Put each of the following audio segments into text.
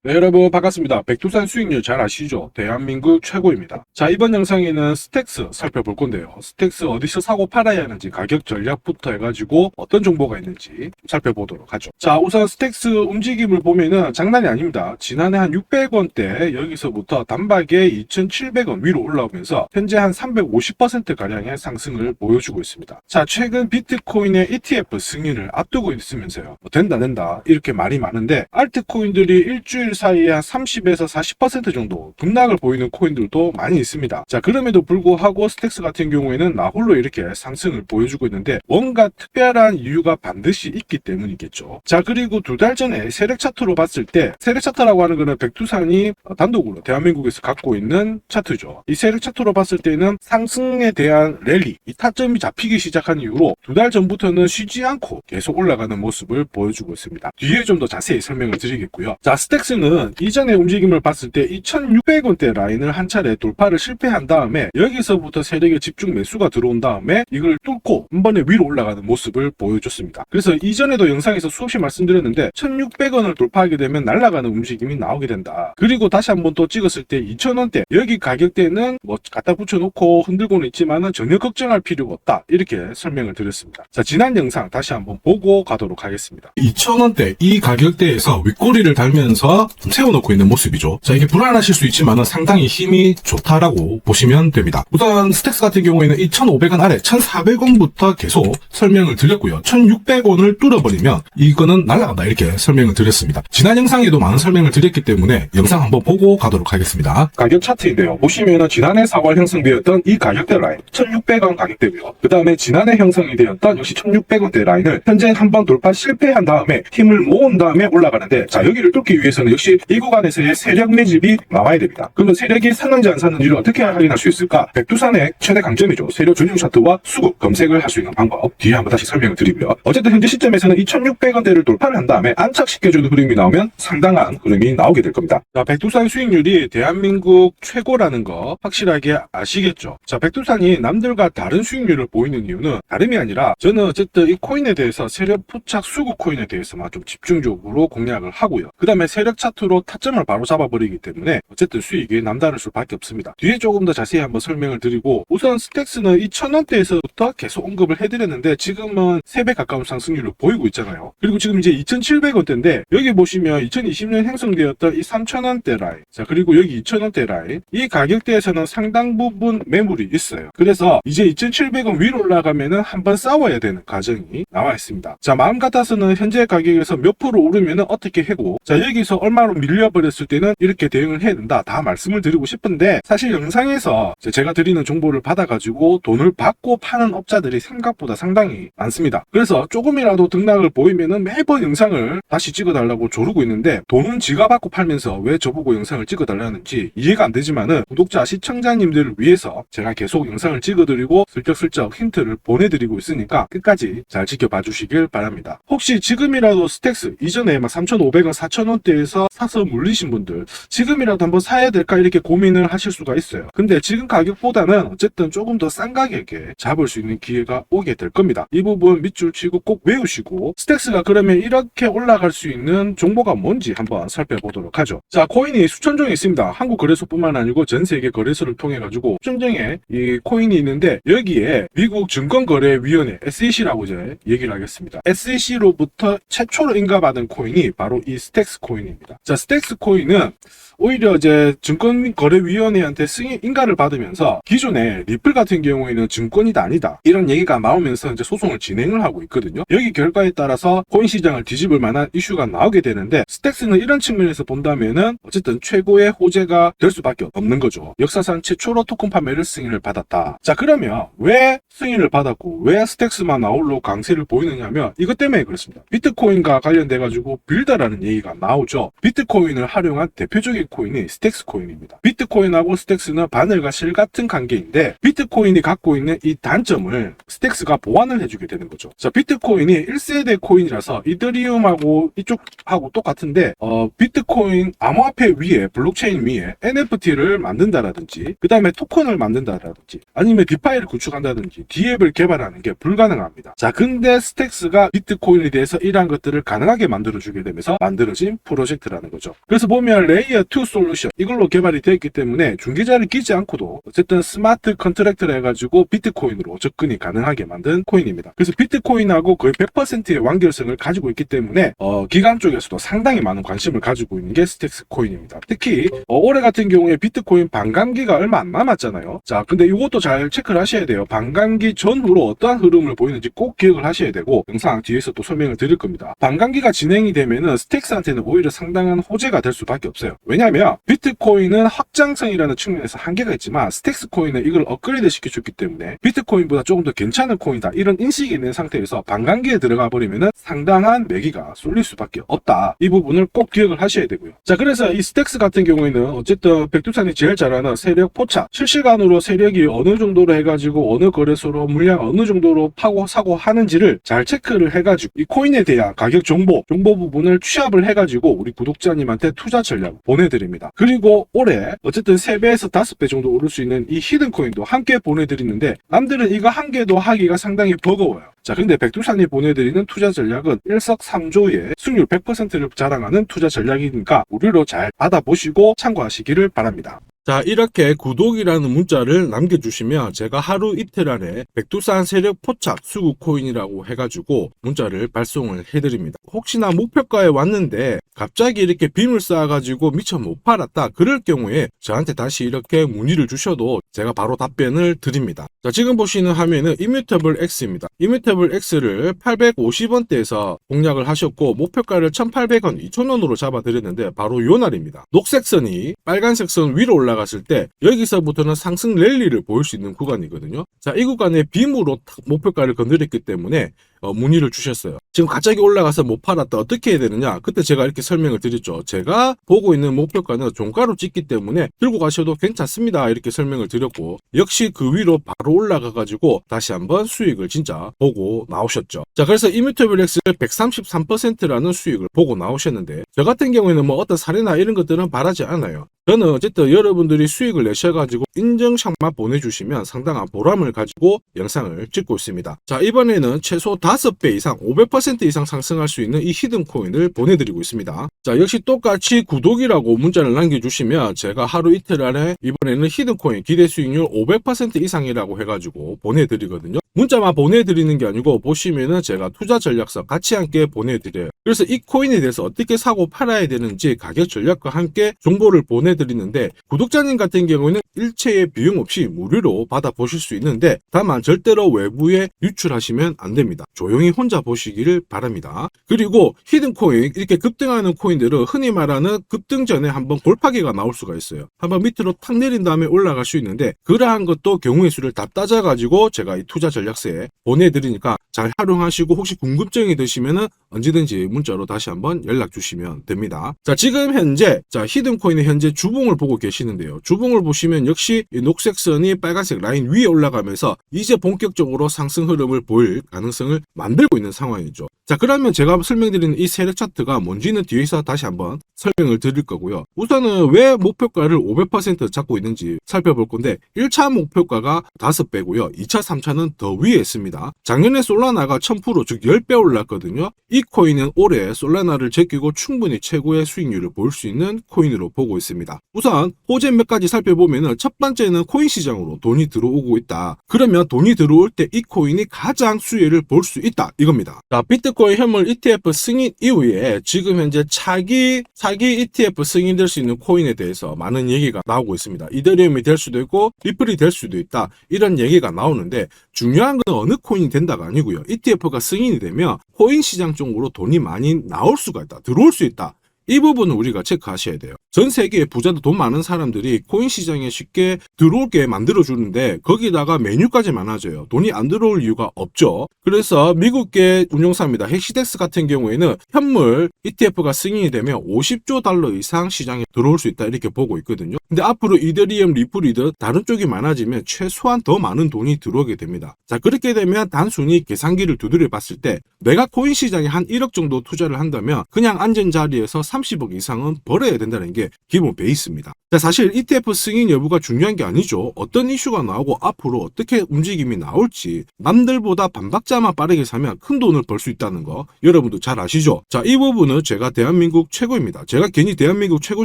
네, 여러분 반갑습니다. 백두산 수익률 잘 아시죠? 대한민국 최고입니다. 자, 이번 영상에는 스택스 살펴볼 건데요. 스택스 어디서 사고 팔아야 하는지 가격 전략부터 해가지고 어떤 정보가 있는지 살펴보도록 하죠. 자, 우선 스택스 움직임을 보면은 장난이 아닙니다. 지난해 한 600원대 여기서부터 단박에 2,700원 위로 올라오면서 현재 한 350%가량의 상승을 보여주고 있습니다. 자, 최근 비트코인의 ETF 승인을 앞두고 있으면서요. 된다 이렇게 말이 많은데 알트코인들이 일주일 사이에 한 30에서 40% 정도 급락을 보이는 코인들도 많이 있습니다. 자, 그럼에도 불구하고 스택스 같은 경우에는 나홀로 이렇게 상승을 보여주고 있는데 뭔가 특별한 이유가 반드시 있기 때문이겠죠. 자, 그리고 두 달 전에 세력 차트로 봤을 때, 세력 차트라고 하는 거는 백두산이 단독으로 대한민국에서 갖고 있는 차트죠. 이 세력 차트로 봤을 때는 상승에 대한 랠리, 이 타점이 잡히기 시작한 이후로 두 달 전부터는 쉬지 않고 계속 올라가는 모습을 보여주고 있습니다. 뒤에 좀 더 자세히 설명을 드리겠고요. 자, 스택스는 이전의 움직임을 봤을 때 2,600원대 라인을 한 차례 돌파를 실패한 다음에 여기서부터 세력의 집중 매수가 들어온 다음에 이걸 뚫고 한 번에 위로 올라가는 모습을 보여줬습니다. 그래서 이전에도 영상에서 수없이 말씀드렸는데 1,600원을 돌파하게 되면 날아가는 움직임이 나오게 된다. 그리고 다시 한번 또 찍었을 때 2,000원대 여기 가격대는 뭐 갖다 붙여놓고 흔들고는 있지만은 전혀 걱정할 필요가 없다. 이렇게 설명을 드렸습니다. 자, 지난 영상 다시 한번 보고 가도록 하겠습니다. 2,000원대 이 가격대에서 윗꼬리를 달면서 세워놓고 있는 모습이죠. 자, 이게 불안하실 수 있지만 상당히 힘이 좋다라고 보시면 됩니다. 우선 스택스 같은 경우에는 2,500원 아래 1,400원부터 계속 설명을 드렸고요. 1,600원을 뚫어버리면 이거는 날아간다 이렇게 설명을 드렸습니다. 지난 영상에도 많은 설명을 드렸기 때문에 영상 한번 보고 가도록 하겠습니다. 가격 차트인데요. 보시면은 지난해 4월 형성되었던 이 가격대 라인 1,600원 가격대고요. 그 다음에 지난해 형성이 되었던 역시 1,600원대 라인을 현재 한번 돌파 실패한 다음에 힘을 모은 다음에 올라가는데, 자, 여기를 뚫기 위해서는 역시 이 구간에서의 세력 매집이 나와야 됩니다. 그러면 세력이 샀는지 안 샀는지를 어떻게 확인할 수 있을까? 백두산의 최대 강점이죠. 세력 전용 차트와 수급 검색을 할 수 있는 방법, 뒤에 한번 다시 설명을 드리고요. 어쨌든 현재 시점에서는 2,600원대를 돌파를 한 다음에 안착시켜주는 흐름이 나오면 상당한 흐름이 나오게 될 겁니다. 자, 백두산 수익률이 대한민국 최고라는 거 확실하게 아시겠죠? 자, 백두산이 남들과 다른 수익률을 보이는 이유는 다름이 아니라 저는 어쨌든 이 코인에 대해서 세력 포착 수급 코인에 대해서만 좀 집중적으로 공략을 하고요. 그 다음에 세력 차트로 타점을 바로 잡아버리기 때문에 어쨌든 수익이 남다를 수밖에 없습니다. 뒤에 조금 더 자세히 한번 설명을 드리고, 우선 스택스는 2,000원대에서부터 계속 언급을 해드렸는데 지금은 3배 가까운 상승률을 보이고 있잖아요. 그리고 지금 이제 2,700원대인데 여기 보시면 2020년 형성되었던 이 3,000원대 라인, 자, 그리고 여기 2,000원대 라인, 이 가격대에서는 상당 부분 매물이 있어요. 그래서 이제 2,700원 위로 올라가면은 한번 싸워야 되는 과정이 나와 있습니다. 자, 마음 같아서는 현재 가격에서 몇 프로 오르면은 어떻게 해고, 자, 여기서 얼마로 밀려버렸을 때는 이렇게 대응을 해야 된다, 다 말씀을 드리고 싶은데, 사실 영상에서 제가 드리는 정보를 받아가지고 돈을 받고 파는 업자들이 생각보다 상당히 많습니다. 그래서 조금이라도 등락을 보이면은 매번 영상을 다시 찍어달라고 조르고 있는데, 돈은 지가 받고 팔면서 왜 저보고 영상을 찍어달라는지 이해가 안 되지만은 구독자 시청자님들을 위해서 제가 계속 영상을 찍어드리고 슬쩍슬쩍 힌트를 보내드리고 있으니까 끝까지 잘 지켜봐 주시길 바랍니다. 혹시 지금이라도 스택스 이전에 막 3,500원 4,000원대에서 사서 물리신 분들 지금이라도 한번 사야 될까 이렇게 고민을 하실 수가 있어요. 근데 지금 가격보다는 어쨌든 조금 더 싼 가격에 잡을 수 있는 기회가 오게 될 겁니다. 이 부분 밑줄 치고 꼭 외우시고, 스택스가 그러면 이렇게 올라갈 수 있는 정보가 뭔지 한번 살펴보도록 하죠. 자, 코인이 수천 종이 있습니다. 한국 거래소뿐만 아니고 전 세계 거래소를 통해 가지고 수천 종의 이 코인이 있는데, 여기에 미국 증권거래위원회 SEC라고 이제 얘기를 하겠습니다. SEC로부터 최초로 인가받은 코인이 바로 이 스택스 코인입니다. 자, 스택스 코인은 오히려 이제 증권거래위원회한테 승인 인가를 받으면서 기존에 리플 같은 경우에는 증권이 아니다 이런 얘기가 나오면서 이제 소송을 진행을 하고 있거든요. 여기 결과에 따라서 코인 시장을 뒤집을 만한 이슈가 나오게 되는데, 스택스는 이런 측면에서 본다면은 어쨌든 최고의 호재가 될 수밖에 없는 거죠. 역사상 최초로 토큰 판매를 승인을 받았다. 자, 그러면 왜 승인을 받았고 왜 스택스만 나홀로 강세를 보이느냐면 이것 때문에 그렇습니다. 비트코인과 관련돼 가지고 빌더라는 얘기가 나오죠. 비트코인을 활용한 대표적인 번째 코인이 스택스 코인입니다. 비트코인하고 스택스는 바늘과 실 같은 관계인데 비트코인이 갖고 있는 이 단점을 스택스가 보완을 해주게 되는 거죠. 자, 비트코인이 1세대 코인이라서 이더리움하고 이쪽하고 똑같은데 비트코인 암호화폐 위에 블록체인 위에 NFT를 만든다라든지 그 다음에 토큰을 만든다라든지 아니면 디파이를 구축한다든지 D앱을 개발하는 게 불가능합니다. 자, 근데 스택스가 비트코인에 대해서 이러한 것들을 가능하게 만들어주게 되면서 만들어진 프로젝트라는 거죠. 그래서 보면 레이어 2 솔루션 이걸로 개발이 되었기 때문에 중개자를 끼지 않고도 어쨌든 스마트 컨트랙트를 해가지고 비트코인으로 접근이 가능하게 만든 코인입니다. 그래서 비트코인하고 거의 100%의 완결성을 가지고 있기 때문에 기관 쪽에서도 상당히 많은 관심을 가지고 있는 게 스택스 코인입니다. 특히 올해 같은 경우에 비트코인 반감기가 얼마 안 남았잖아요. 자, 근데 이것도 잘 체크를 하셔야 돼요. 반감기 전후로 어떠한 흐름을 보이는지 꼭 기억을 하셔야 되고 영상 뒤에서 또 설명을 드릴 겁니다. 반감기가 진행이 되면은 스택스한테는 오히려 상당한 호재가 될 수밖에 없어요. 왜냐하면 비트코인은 확장성이라는 측면에서 한계가 있지만 스택스 코인은 이걸 업그레이드 시켜줬기 때문에 비트코인보다 조금 더 괜찮은 코인이다 이런 인식이 있는 상태에서 반감기에 들어가 버리면은 상당한 매기가 쏠릴 수밖에 없다. 이 부분을 꼭 기억을 하셔야 되고요. 자, 그래서 이 스택스 같은 경우에는 어쨌든 백두산이 제일 잘 아는 세력 포착, 실시간으로 세력이 어느 정도로 해가지고 어느 거래소로 물량 어느 정도로 파고 사고 하는지를 잘 체크를 해가지고 이 코인에 대한 가격 정보 부분을 취합을 해가지고 우리 구독자님한테 투자 전략 보내드립니다. 그리고 올해 어쨌든 3배에서 5배 정도 오를 수 있는 이 히든 코인도 함께 보내드리는데 남들은 이거 한 개도 하기가 상당히 버거워요. 자, 근데 백두산이 보내드리는 투자 전략은 일석삼조의 수익률 100%를 자랑하는 투자 전략이니까 우리로 잘 받아보시고 참고하시기를 바랍니다. 자, 이렇게 구독이라는 문자를 남겨주시면 제가 하루 이틀 안에 백두산 세력 포착 수급 코인이라고 해가지고 문자를 발송을 해드립니다. 혹시나 목표가에 왔는데 갑자기 이렇게 빔을 쌓아가지고 미처 못 팔았다 그럴 경우에 저한테 다시 이렇게 문의를 주셔도 제가 바로 답변을 드립니다. 자, 지금 보시는 화면은 이뮤터블 X입니다. 이뮤터블 X를 850원대에서 공략을 하셨고 목표가를 1,800원, 2,000원으로 잡아드렸는데 바로 요 날입니다. 녹색 선이 빨간색 선 위로 올라갔을 때 여기서부터는 상승 랠리를 보일 수 있는 구간이거든요. 자, 이 구간에 빔으로 목표가를 건드렸기 때문에 문의를 주셨어요. 지금 갑자기 올라가서 못 팔았다 어떻게 해야 되느냐, 그때 제가 이렇게 설명을 드렸죠. 제가 보고 있는 목표가는 종가로 찍기 때문에 들고 가셔도 괜찮습니다 이렇게 설명을 드렸고 역시 그 위로 바로 올라가 가지고 다시 한번 수익을 진짜 보고 나오셨죠. 자, 그래서 이뮤터블 X를 133%라는 수익을 보고 나오셨는데 저 같은 경우에는 뭐 어떤 사례나 이런 것들은 바라지 않아요. 저는 어쨌든 여러분들이 수익을 내셔가지고 인증샷만 보내주시면 상당한 보람을 가지고 영상을 찍고 있습니다. 자, 이번에는 최소 5배 이상 500% 이상 상승할 수 있는 이 히든 코인을 보내드리고 있습니다. 자, 역시 똑같이 구독이라고 문자를 남겨주시면 제가 하루 이틀 안에 이번에는 히든 코인 기대 수익률 500% 이상이라고 해가지고 보내드리거든요. 문자만 보내드리는 게 아니고 보시면은 제가 투자 전략서 같이 함께 보내드려요. 그래서 이 코인에 대해서 어떻게 사고 팔아야 되는지 가격 전략과 함께 정보를 보내드리는데 구독자님 같은 경우는 일체의 비용 없이 무료로 받아보실 수 있는데 다만 절대로 외부에 유출하시면 안 됩니다. 조용히 혼자 보시기를 바랍니다. 그리고 히든 코인 이렇게 급등하는 코인들은 흔히 말하는 급등 전에 한번 골파기가 나올 수가 있어요. 한번 밑으로 탁 내린 다음에 올라갈 수 있는데 그러한 것도 경우의 수를 다 따져가지고 제가 이 투자 전략서에 보내드리니까 잘 활용하시고 혹시 궁금증이 드시면은 언제든지 문자로 다시 한번 연락 주시면 됩니다. 자, 지금 현재 히든 코인의 현재 주봉을 보고 계시는데요. 주봉을 보시면 역시 이 녹색 선이 빨간색 라인 위에 올라가면서 이제 본격적으로 상승 흐름을 보일 가능성을 만들고 있는 상황이죠. 자, 그러면 제가 설명드리는 이 세력 차트가 뭔지는 뒤에서 다시 한번 설명을 드릴 거고요. 우선은 왜 목표가를 500% 잡고 있는지 살펴볼 건데 1차 목표가가 5배고요. 2차, 3차는 더 위에 있습니다. 작년에 솔라나가 1000% 즉 10배 올랐거든요. 이 코인은 올해 솔라나를 제끼고 충분히 최고의 수익률을 볼 수 있는 코인으로 보고 있습니다. 우선 호재 몇 가지 살펴보면 첫 번째는 코인 시장으로 돈이 들어오고 있다. 그러면 돈이 들어올 때 이 코인이 가장 수혜를 볼 수 있다 이겁니다. 자, 비트코인 현물 ETF 승인 이후에 지금 현재 사기 ETF 승인될 수 있는 코인에 대해서 많은 얘기가 나오고 있습니다. 이더리움이 될 수도 있고 리플이 될 수도 있다 이런 얘기가 나오는데 중요한 건 어느 코인이 된다가 아니고요. ETF가 승인이 되면 코인 시장 쪽으로 돈이 많이 나올 수가 있다, 들어올 수 있다 이 부분은 우리가 체크하셔야 돼요. 전 세계의 부자도 돈 많은 사람들이 코인 시장에 쉽게 들어올게 만들어주는데 거기다가 메뉴까지 많아져요. 돈이 안 들어올 이유가 없죠. 그래서 미국계 운용사입니다. 헥시덱스 같은 경우에는 현물 ETF가 승인이 되면 50조 달러 이상 시장에 들어올 수 있다 이렇게 보고 있거든요. 근데 앞으로 이더리움, 리플이든 다른 쪽이 많아지면 최소한 더 많은 돈이 들어오게 됩니다. 자, 그렇게 되면 단순히 계산기를 두드려 봤을 때 내가 코인 시장에 한 1억 정도 투자를 한다면 그냥 앉은 자리에서 30억 이상은 벌어야 된다는 게 기본 베이스입니다. 자, 사실 ETF 승인 여부가 중요한 게 아니죠. 어떤 이슈가 나오고 앞으로 어떻게 움직임이 나올지 남들보다 반박자만 빠르게 사면 큰 돈을 벌 수 있다는 거 여러분도 잘 아시죠? 자, 이 부분은 제가 대한민국 최고입니다. 제가 괜히 대한민국 최고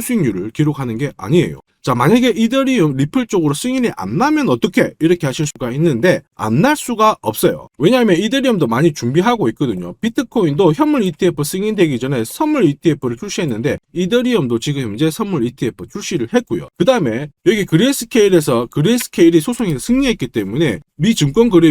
수익률을 기록하는 게 아니에요. 자, 만약에 이더리움, 리플 쪽으로 승인이 안 나면 어떻게? 이렇게 하실 수가 있는데 안 날 수가 없어요. 왜냐하면 이더리움도 많이 준비하고 있거든요. 비트코인도 현물 ETF 승인되기 전에 선물 ETF를 출시했는데 이더리움도 지금 현재 선물 ETF 출시를 했고요. 그 다음에 여기 그레이스케일에서 그레이스케일이 소송에서 승리했기 때문에 미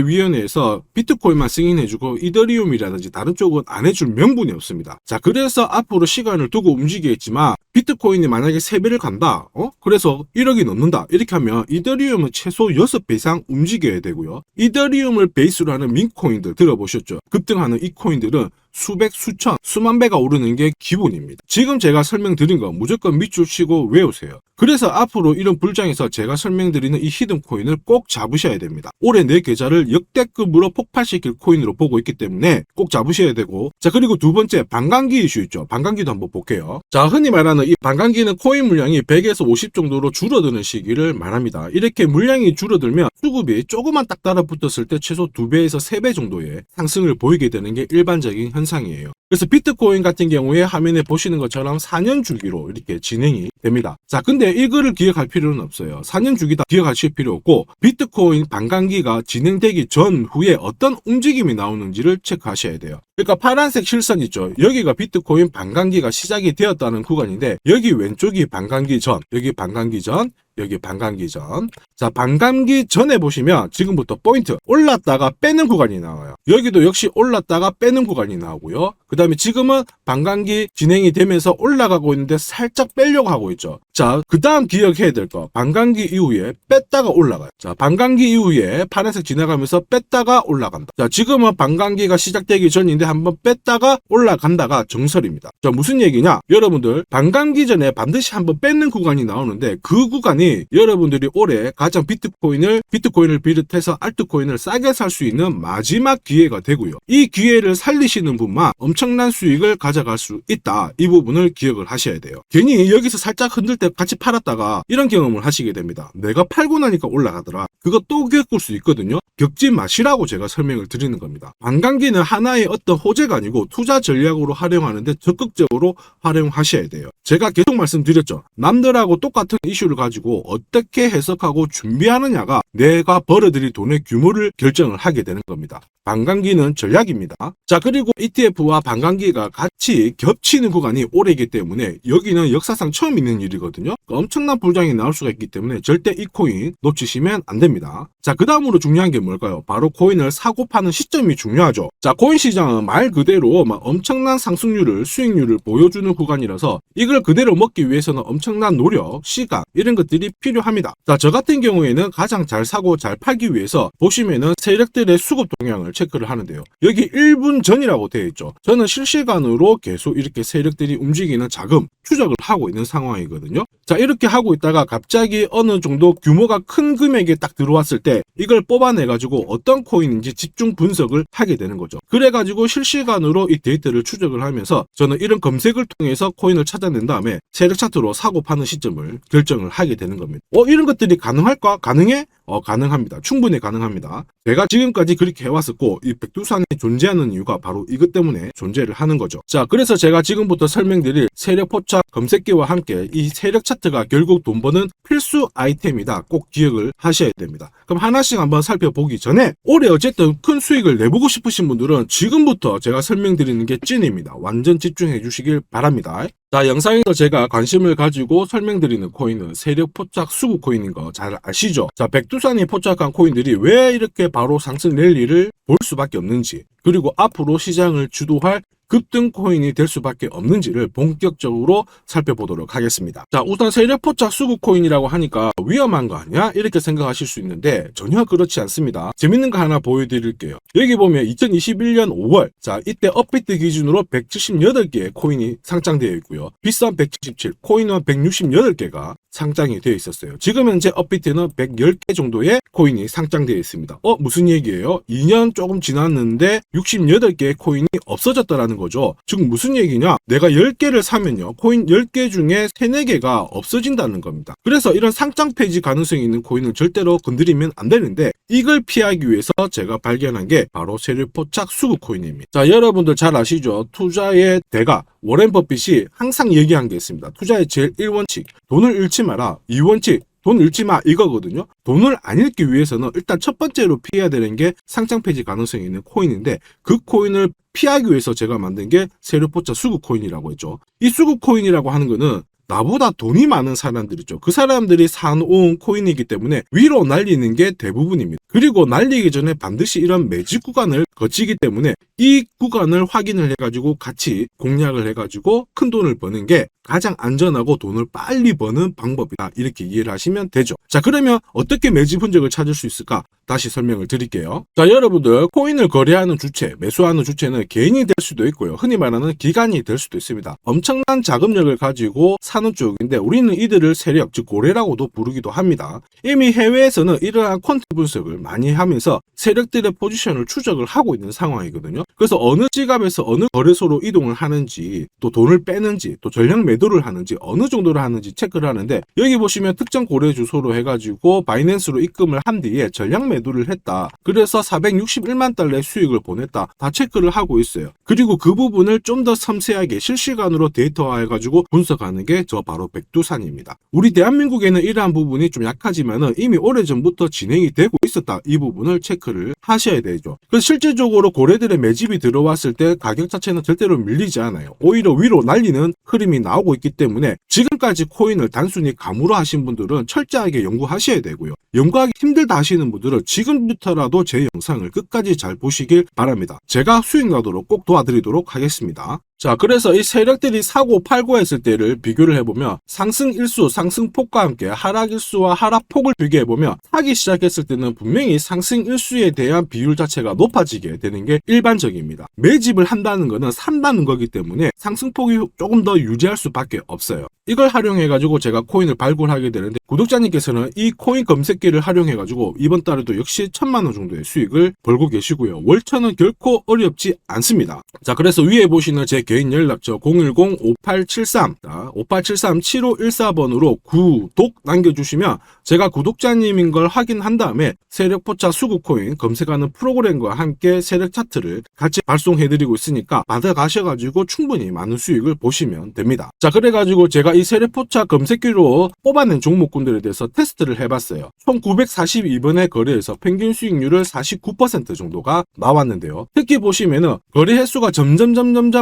증권거래위원회에서 비트코인만 승인해주고 이더리움이라든지 다른 쪽은 안 해줄 명분이 없습니다. 자, 그래서 앞으로 시간을 두고 움직이겠지만 비트코인이 만약에 3배를 간다. 그래서 1억이 넘는다. 이렇게 하면 이더리움은 최소 6배 이상 움직여야 되고요. 이더리움을 베이스로 하는 민코인들 들어보셨죠? 급등하는 이 코인들은 수백, 수천, 수만 배가 오르는 게 기본입니다. 지금 제가 설명드린 거 무조건 밑줄 치고 외우세요. 그래서 앞으로 이런 불장에서 제가 설명드리는 이 히든코인을 꼭 잡으셔야 됩니다. 올해 내 계좌를 역대급으로 폭발시킬 코인으로 보고 있기 때문에 꼭 잡으셔야 되고, 자, 그리고 두 번째 반감기 이슈 있죠. 반감기도 한번 볼게요. 자, 흔히 말하는 이 반감기는 코인 물량이 100에서 50 정도로 줄어드는 시기를 말합니다. 이렇게 물량이 줄어들면 수급이 조금만 딱 달라붙었을 때 최소 2배에서 3배 정도의 상승을 보이게 되는 게 일반적인 현상이에요. 그래서 비트코인 같은 경우에 화면에 보시는 것처럼 4년 주기로 이렇게 진행이 됩니다. 자, 근데 이거를 기억할 필요는 없어요. 4년 주기 다 기억하실 필요 없고 비트코인 반감기가 진행되기 전후에 어떤 움직임이 나오는지를 체크하셔야 돼요. 그러니까 파란색 실선 있죠. 여기가 비트코인 반감기가 시작이 되었다는 구간인데 여기 왼쪽이 반감기 전, 여기 반감기 전, 여기 반감기 전. 자, 반감기 전에 보시면 지금부터 포인트 올랐다가 빼는 구간이 나와요. 여기도 역시 올랐다가 빼는 구간이 나오고요. 그 다음에 지금은 반감기 진행이 되면서 올라가고 있는데 살짝 빼려고 하고 있죠. 자, 그 다음 기억해야 될 거, 반감기 이후에 뺐다가 올라가요. 자, 반감기 이후에 파란색 지나가면서 뺐다가 올라간다. 자, 지금은 반감기가 시작되기 전인데 한번 뺐다가 올라간다가 정설입니다. 자, 무슨 얘기냐? 여러분들 반감기 전에 반드시 한번 뺏는 구간이 나오는데 그 구간이 여러분들이 올해 가장 비트코인을 비롯해서 알트코인을 싸게 살 수 있는 마지막 기회가 되고요. 이 기회를 살리시는 분만 엄청난 수익을 가져갈 수 있다. 이 부분을 기억을 하셔야 돼요. 괜히 여기서 살짝 흔들 때 같이 팔았다가 이런 경험을 하시게 됩니다. 내가 팔고 나니까 올라가더라. 그거 또 겪을 수 있거든요. 겪지 마시라고 제가 설명을 드리는 겁니다. 반감기는 하나의 어떤 호재가 아니고 투자 전략으로 활용하는데 적극적으로 활용하셔야 돼요. 제가 계속 말씀드렸죠. 남들하고 똑같은 이슈를 가지고 어떻게 해석하고 준비하느냐가 내가 벌어들일 돈의 규모를 결정을 하게 되는 겁니다. 반감기는 전략입니다. 자, 그리고 ETF와 반감기가 같이 겹치는 구간이 올해이기 때문에 여기는 역사상 처음 있는 일이거든요. 엄청난 불장이 나올 수가 있기 때문에 절대 이 코인 놓치시면 안 됩니다. 자, 그 다음으로 중요한 게 뭘까요? 바로 코인을 사고 파는 시점이 중요하죠. 자, 코인 시장은 말 그대로 엄청난 상승률을, 수익률을 보여주는 구간이라서 이걸 그대로 먹기 위해서는 엄청난 노력, 시간 이런 것들이 필요합니다. 자, 저 같은 경우에는 가장 잘 사고 잘 팔기 위해서 보시면은 세력들의 수급 동향을 체크를 하는데요. 여기 1분 전이라고 되어 있죠. 저는 실시간으로 계속 이렇게 세력들이 움직이는 자금 추적을 하고 있는 상황이거든요. 자, 이렇게 하고 있다가 갑자기 어느 정도 규모가 큰 금액이 딱 들어왔을 때 이걸 뽑아내가지고 어떤 코인인지 집중 분석을 하게 되는 거죠. 그래가지고 실시간으로 이 데이터를 추적을 하면서 저는 이런 검색을 통해서 코인을 찾아낸 다음에 세력 차트로 사고 파는 시점을 결정을 하게 되는 겁니다. 이런 것들이 가능할까? 가능해? 가능합니다. 충분히 가능합니다. 제가 지금까지 그렇게 해왔었고 이 백두산이 존재하는 이유가 바로 이것 때문에 존재를 하는 거죠. 자, 그래서 제가 지금부터 설명드릴 세력 포착 검색기와 함께 이 세력 차트가 결국 돈 버는 필수 아이템이다. 꼭 기억을 하셔야 됩니다. 그럼 하나씩 한번 살펴보기 전에 올해 어쨌든 큰 수익을 내보고 싶으신 분들은 지금부터 제가 설명드리는 게 찐입니다. 완전 집중해 주시길 바랍니다. 자, 영상에서 제가 관심을 가지고 설명드리는 코인은 세력 포착 수급 코인인 거 잘 아시죠? 자, 백두산이 포착한 코인들이 왜 이렇게 바로 상승 랠리를 볼 수밖에 없는지, 그리고 앞으로 시장을 주도할 급등 코인이 될 수밖에 없는지를 본격적으로 살펴보도록 하겠습니다. 자, 우선 세력 포착 수급 코인이라고 하니까 위험한 거 아니야? 이렇게 생각하실 수 있는데 전혀 그렇지 않습니다. 재밌는 거 하나 보여드릴게요. 여기 보면 2021년 5월, 자, 이때 업비트 기준으로 178개의 코인이 상장되어 있고요. 비싼 177, 코인은 168개가 상장이 되어 있었어요. 지금 현재 업비트는 110개 정도의 코인이 상장되어 있습니다. 무슨 얘기예요? 2년 조금 지났는데 68개의 코인이 없어졌다라는 거죠. 즉 무슨 얘기냐? 내가 10개를 사면요, 코인 10개 중에 3, 4개가 없어진다는 겁니다. 그래서 이런 상장 폐지 가능성이 있는 코인을 절대로 건드리면 안 되는데, 이걸 피하기 위해서 제가 발견한 게 바로 세력 포착 수급 코인입니다. 자, 여러분들 잘 아시죠? 투자의 대가 워렌 버핏이 항상 얘기한 게 있습니다. 투자의 제일 1원칙, 돈을 잃지 마라. 2원칙, 돈 잃지 마, 이거거든요. 돈을 안 잃기 위해서는 일단 첫 번째로 피해야 되는 게 상장 폐지 가능성이 있는 코인인데, 그 코인을 피하기 위해서 제가 만든 게 세력 포착 수급 코인이라고 했죠. 이 수급 코인이라고 하는 거는 나보다 돈이 많은 사람들이죠. 그 사람들이 사놓은 코인이기 때문에 위로 날리는 게 대부분입니다. 그리고 날리기 전에 반드시 이런 매집 구간을 거치기 때문에 이 구간을 확인을 해가지고 같이 공략을 해가지고 큰 돈을 버는 게 가장 안전하고 돈을 빨리 버는 방법이다, 이렇게 이해를 하시면 되죠. 자, 그러면 어떻게 매집 흔적을 찾을 수 있을까? 다시 설명을 드릴게요. 자, 여러분들, 코인을 거래하는 주체, 매수하는 주체는 개인이 될 수도 있고요, 흔히 말하는 기관이 될 수도 있습니다. 엄청난 자금력을 가지고 사는 쪽인데 우리는 이들을 세력, 즉 고래라고도 부르기도 합니다. 이미 해외에서는 이러한 퀀트 분석을 많이 하면서 세력들의 포지션을 추적을 하고 있는 상황이거든요. 그래서 어느 지갑에서 어느 거래소로 이동을 하는지, 또 돈을 빼는지, 또 전량 매도를 하는지, 어느 정도를 하는지 체크를 하는데, 여기 보시면 특정 거래 주소로 해가지고 바이낸스로 입금을 한 뒤에 전량 매도를 했다, 그래서 461만 달러의 수익을 보냈다, 다 체크를 하고 있어요. 그리고 그 부분을 좀 더 섬세하게 실시간으로 데이터화해가지고 분석하는 게 저 바로 백두산입니다. 우리 대한민국에는 이러한 부분이 좀 약하지만은 이미 오래전부터 진행이 되고 있었다, 이 부분을 체크를 하셔야 되죠. 그래서 실질적으로 고래들의 매집이 들어왔을 때 가격 자체는 절대로 밀리지 않아요. 오히려 위로 날리는 흐름이 나오고 있기 때문에 지금까지 코인을 단순히 감으로 하신 분들은 철저하게 연구하셔야 되고요. 연구하기 힘들다 하시는 분들은 지금부터라도 제 영상을 끝까지 잘 보시길 바랍니다. 제가 수익 나도록 꼭 도와드리도록 하겠습니다. 자, 그래서 이 세력들이 사고 팔고 했을 때를 비교를 해보면 상승 일수, 상승폭과 함께 하락 일수와 하락폭을 비교해보면 사기 시작했을 때는 분명히 상승 일수에 대한 비율 자체가 높아지게 되는 게 일반적입니다. 매집을 한다는 거는 산다는 거기 때문에 상승폭이 조금 더 유지할 수밖에 없어요. 이걸 활용해가지고 제가 코인을 발굴하게 되는데, 구독자님께서는 이 코인 검색기를 활용해가지고 이번 달에도 역시 1000만원 정도의 수익을 벌고 계시고요. 월천은 결코 어렵지 않습니다. 자, 그래서 위에 보시는 제 개인 연락처 010-5873-7514번으로 구독 남겨주시면 제가 구독자님인 걸 확인한 다음에 세력 포착 수급 코인 검색하는 프로그램과 함께 세력 차트를 같이 발송해드리고 있으니까 받아가셔가지고 충분히 많은 수익을 보시면 됩니다. 자, 그래가지고 제가 이 세력 포착 검색기로 뽑아낸 종목군들에 대해서 테스트를 해봤어요. 총 942번의 거래에서 평균 수익률을 49% 정도가 나왔는데요. 특히 보시면은 거래 횟수가 점점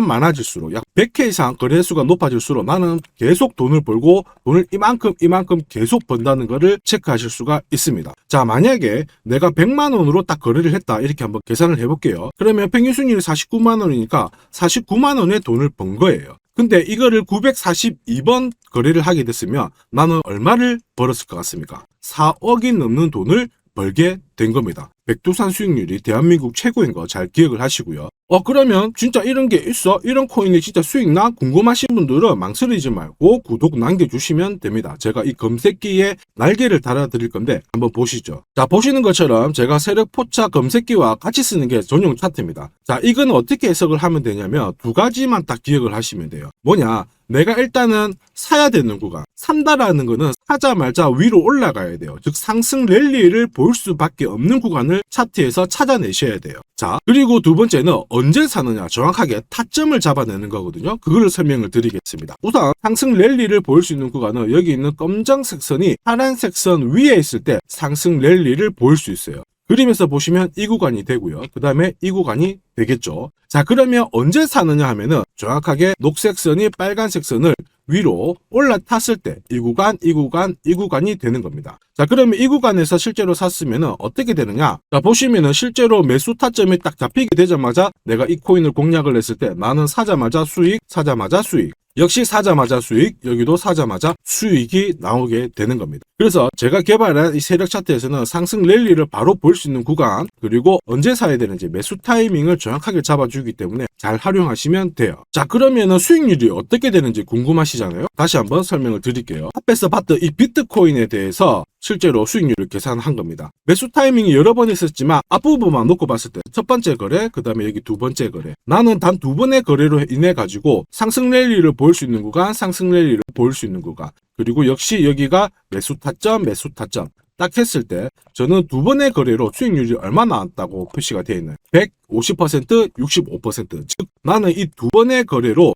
많아질수록 약 100회 이상 거래 횟수가 높아질수록 나는 계속 돈을 벌고 돈을 이만큼 계속 번다는 거를 체크하실 수가 있습니다. 자, 만약에 내가 100만원으로 딱 거래를 했다, 이렇게 한번 계산을 해볼게요. 그러면 평균 수익률이 49만원이니까 49만원의 돈을 번 거예요. 근데 이거를 942번 거래를 하게 됐으면 나는 얼마를 벌었을 것 같습니까? 4억이 넘는 돈을 벌게 된 겁니다. 백두산 수익률이 대한민국 최고인 거 잘 기억을 하시고요. 그러면 진짜 이런 게 있어? 이런 코인이 진짜 수익 나? 궁금하신 분들은 망설이지 말고 구독 남겨주시면 됩니다. 제가 이 검색기에 날개를 달아드릴 건데 한번 보시죠. 자, 보시는 것처럼 제가 세력 포착 검색기와 같이 쓰는 게 전용 차트입니다. 자, 이건 어떻게 해석을 하면 되냐면 두 가지만 딱 기억을 하시면 돼요. 뭐냐? 내가 일단은 사야 되는 구간, 산다라는 거는 사자마자 위로 올라가야 돼요. 즉 상승 랠리를 볼 수밖에 없는 구간을 차트에서 찾아내셔야 돼요. 자, 그리고 두 번째는 언제 사느냐, 정확하게 타점을 잡아내는 거거든요. 그걸 설명을 드리겠습니다. 우선 상승 랠리를 볼 수 있는 구간은 여기 있는 검정색 선이 파란색 선 위에 있을 때 상승 랠리를 볼 수 있어요. 그림에서 보시면 이 구간이 되고요. 그 다음에 이 구간이 되겠죠. 자, 그러면 언제 사느냐 하면은 정확하게 녹색 선이 빨간색 선을 위로 올라탔을 때 이 구간, 이 구간, 이 구간이 되는 겁니다. 자, 그러면 이 구간에서 실제로 샀으면은 어떻게 되느냐? 자, 보시면은 실제로 매수 타점이 딱 잡히게 되자마자 내가 이 코인을 공략을 했을 때 나는 사자마자 수익, 사자마자 수익. 역시 사자마자 수익, 여기도 사자마자 수익이 나오게 되는 겁니다. 그래서 제가 개발한 이 세력 차트에서는 상승 랠리를 바로 볼 수 있는 구간, 그리고 언제 사야 되는지 매수 타이밍을 정확하게 잡아주기 때문에 잘 활용하시면 돼요. 자, 그러면은 수익률이 어떻게 되는지 궁금하시잖아요. 다시 한번 설명을 드릴게요. 앞에서 봤던 이 비트코인에 대해서 실제로 수익률을 계산한 겁니다. 매수 타이밍이 여러 번 있었지만 앞부분만 놓고 봤을 때 첫 번째 거래, 그 다음에 여기 두 번째 거래. 나는 단 두 번의 거래로 인해 가지고 상승 랠리를 볼 수 있는 구간, 상승 랠리를 볼 수 있는 구간. 그리고 역시 여기가 매수 타점, 매수 타점. 딱 했을 때 저는 두 번의 거래로 수익률이 얼마나 나왔다고 표시가 되어 있나요? 150%, 65%. 즉 나는 이 두 번의 거래로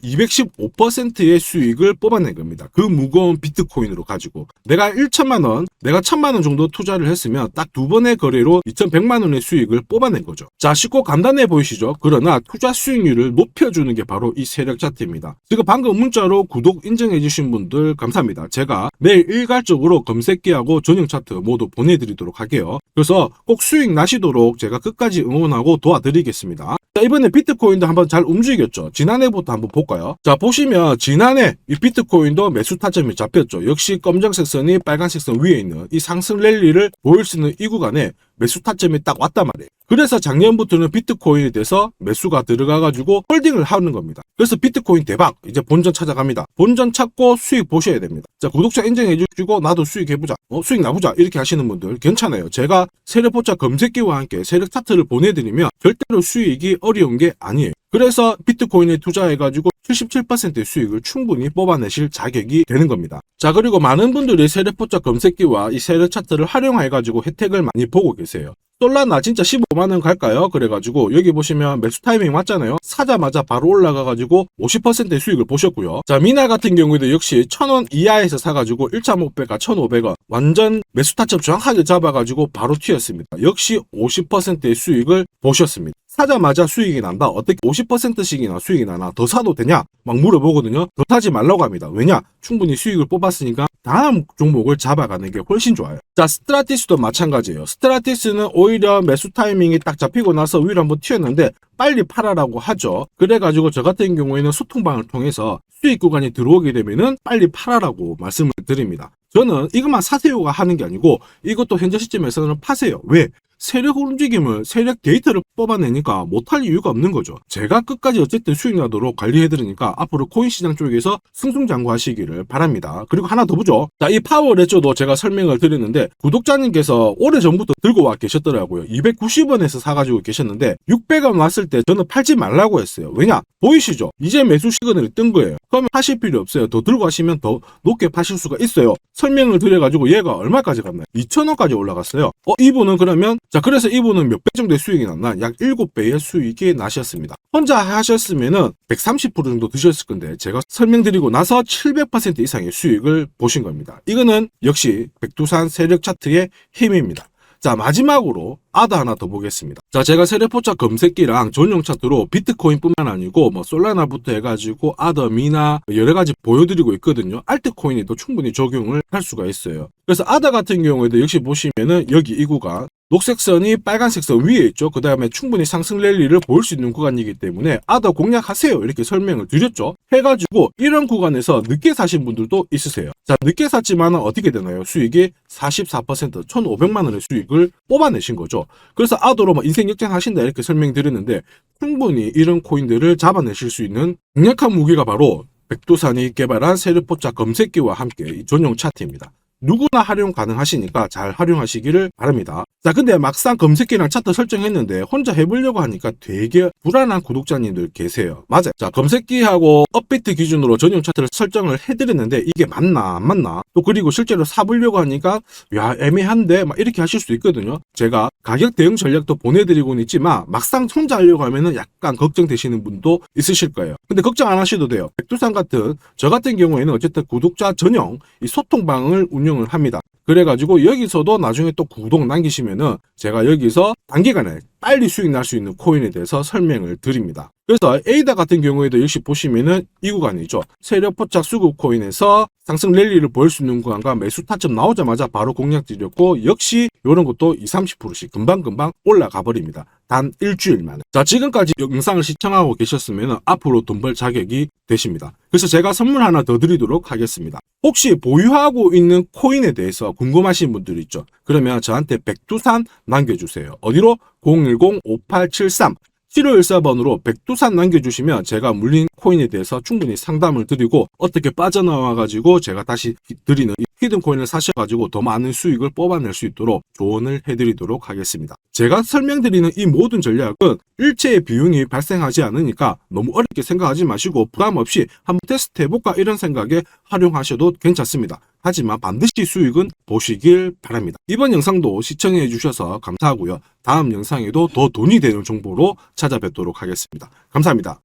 215%의 수익을 뽑아낸 겁니다. 그 무거운 비트코인으로 가지고 내가 1천만 원, 내가 1,000만 원 정도 투자를 했으면 딱 두 번의 거래로 2,100만 원의 수익을 뽑아낸 거죠. 자, 쉽고 간단해 보이시죠? 그러나 투자 수익률을 높여주는 게 바로 이 세력 차트입니다. 지금 방금 문자로 구독 인정해 주신 분들 감사합니다. 제가 내일 일괄적으로 검색기하고 전용 차트 모두 보내드리도록 할게요. 그래서 꼭 수익 나시도록 제가 끝까지 응원하고 도와드리겠습니다. 자, 이번에 비트코인도 한번 잘 움직였죠. 지난해부터 한번 볼까요? 자, 보시면 지난해 이 비트코인도 매수 타점이 잡혔죠. 역시 검정색 선이 빨간색 선 위에 있는 이 상승 랠리를 보일 수 있는 이 구간에 매수 타점이 딱 왔단 말이에요. 그래서 작년부터는 비트코인에 대해서 매수가 들어가가지고 홀딩을 하는 겁니다. 그래서 비트코인 대박! 이제 본전 찾아갑니다. 본전 찾고 수익 보셔야 됩니다. 자, 구독자 인정해 주시고 나도 수익 해보자. 수익 나보자. 이렇게 하시는 분들 괜찮아요. 제가 세력포차 검색기와 함께 세력 차트를 보내드리면 절대로 수익이 어려운 게 아니에요. 그래서 비트코인에 투자해가지고 77%의 수익을 충분히 뽑아내실 자격이 되는 겁니다. 자, 그리고 많은 분들이 세력포차 검색기와 이 세력 차트를 활용해가지고 혜택을 많이 보고 계세요. 솔라나 진짜 15만원 갈까요? 그래가지고 여기 보시면 매수 타이밍 맞잖아요. 사자마자 바로 올라가가지고 50%의 수익을 보셨고요. 자, 미나 같은 경우에도 역시 1,000원 이하에서 사가지고 1차 목표가 1,500원 완전 매수 타점 정확하게 잡아가지고 바로 튀었습니다. 역시 50%의 수익을 보셨습니다. 사자마자 수익이 난다. 어떻게 50%씩이나 수익이 나나? 더 사도 되냐? 막 물어보거든요. 더 타지 말라고 합니다. 왜냐? 충분히 수익을 뽑았으니까 다음 종목을 잡아가는 게 훨씬 좋아요. 자, 스트라티스도 마찬가지예요. 스트라티스는 오히려 매수 타이밍이 딱 잡히고 나서 위로 한번 튀었는데 빨리 팔아라고 하죠. 그래가지고 저 같은 경우에는 소통방을 통해서 수익 구간이 들어오게 되면은 빨리 팔아라고 말씀을 드립니다. 저는 이것만 사세요가 하는 게 아니고 이것도 현재 시점에서는 파세요. 왜? 세력 움직임을, 세력 데이터를 뽑아내니까 못할 이유가 없는 거죠. 제가 끝까지 어쨌든 수익 나도록 관리해드리니까 앞으로 코인 시장 쪽에서 승승장구하시기를 바랍니다. 그리고 하나 더 보죠. 자, 이 파워레저도 제가 설명을 드렸는데 구독자님께서 오래전부터 들고 와 계셨더라고요. 290원에서 사가지고 계셨는데 600원 왔을 때 저는 팔지 말라고 했어요. 왜냐? 보이시죠? 이제 매수 시그널이 뜬 거예요. 그러면 하실 필요 없어요. 더 들고 가시면 더 높게 파실 수가 있어요. 설명을 드려가지고 얘가 얼마까지 갔나요? 2,000원까지 올라갔어요. 이분은 그러면 자, 그래서 이분은 몇 배 정도의 수익이 났나? 약 7배의 수익이 나셨습니다. 혼자 하셨으면은 130% 정도 드셨을 건데 제가 설명드리고 나서 700% 이상의 수익을 보신 겁니다. 이거는 역시 백두산 세력 차트의 힘입니다. 자, 마지막으로 아더 하나 더 보겠습니다. 자, 제가 세력포차 검색기랑 전용 차트로 비트코인뿐만 아니고 뭐 솔라나부터 해가지고 아더, 미나 여러 가지 보여드리고 있거든요. 알트코인에도 충분히 적용을 할 수가 있어요. 그래서 아더 같은 경우에도 역시 보시면은 여기 이 구간 녹색 선이 빨간색 선 위에 있죠. 그 다음에 충분히 상승 랠리를 볼 수 있는 구간이기 때문에 아더 공략하세요. 이렇게 설명을 드렸죠. 해가지고 이런 구간에서 늦게 사신 분들도 있으세요. 자, 늦게 샀지만 어떻게 되나요? 수익이 44%, 1,500만 원의 수익을 뽑아내신 거죠. 그래서 아더로 뭐 인생 역전하신다 이렇게 설명드렸는데 충분히 이런 코인들을 잡아내실 수 있는 강력한 무기가 바로 백두산이 개발한 세력포차 검색기와 함께 이 전용 차트입니다. 누구나 활용 가능하시니까 잘 활용하시기를 바랍니다. 자, 근데 막상 검색기랑 차트 설정했는데 혼자 해보려고 하니까 되게 불안한 구독자님들 계세요. 맞아요. 자, 검색기하고 업비트 기준으로 전용 차트를 설정을 해드렸는데 이게 맞나 안 맞나? 또 그리고 실제로 사보려고 하니까 야, 애매한데 막 이렇게 하실 수 있거든요. 제가 가격 대응 전략도 보내드리고는 있지만 막상 혼자 하려고 하면은 약간 걱정되시는 분도 있으실 거예요. 근데 걱정 안 하셔도 돼요. 백두산 같은 저 같은 경우에는 어쨌든 구독자 전용 이 소통방을 운영을 합니다. 그래가지고 여기서도 나중에 또 구독 남기시면은 제가 여기서 단기간에 빨리 수익 날 수 있는 코인에 대해서 설명을 드립니다. 그래서 에이다 같은 경우에도 역시 보시면은 이 구간이죠. 세력 포착 수급 코인에서 상승 랠리를 보일 수 있는 구간과 매수 타점 나오자마자 바로 공략 드렸고, 역시 이런 것도 20-30%씩 금방금방 올라가 버립니다. 단 일주일 만에. 자, 지금까지 영상을 시청하고 계셨으면 앞으로 돈 벌 자격이 되십니다. 그래서 제가 선물 하나 더 드리도록 하겠습니다. 혹시 보유하고 있는 코인에 대해서 궁금하신 분들 있죠? 그러면 저한테 백두산 남겨주세요. 어디로? 010-5873 7514번으로 백두산 남겨주시면 제가 물린 코인에 대해서 충분히 상담을 드리고, 어떻게 빠져나와가지고 제가 다시 드리는 이 히든 코인을 사셔가지고 더 많은 수익을 뽑아낼 수 있도록 조언을 해드리도록 하겠습니다. 제가 설명드리는 이 모든 전략은 일체의 비용이 발생하지 않으니까 너무 어렵게 생각하지 마시고 부담 없이 한번 테스트 해볼까 이런 생각에 활용하셔도 괜찮습니다. 하지만 반드시 수익은 보시길 바랍니다. 이번 영상도 시청해 주셔서 감사하고요. 다음 영상에도 더 돈이 되는 정보로 찾아뵙도록 하겠습니다. 감사합니다.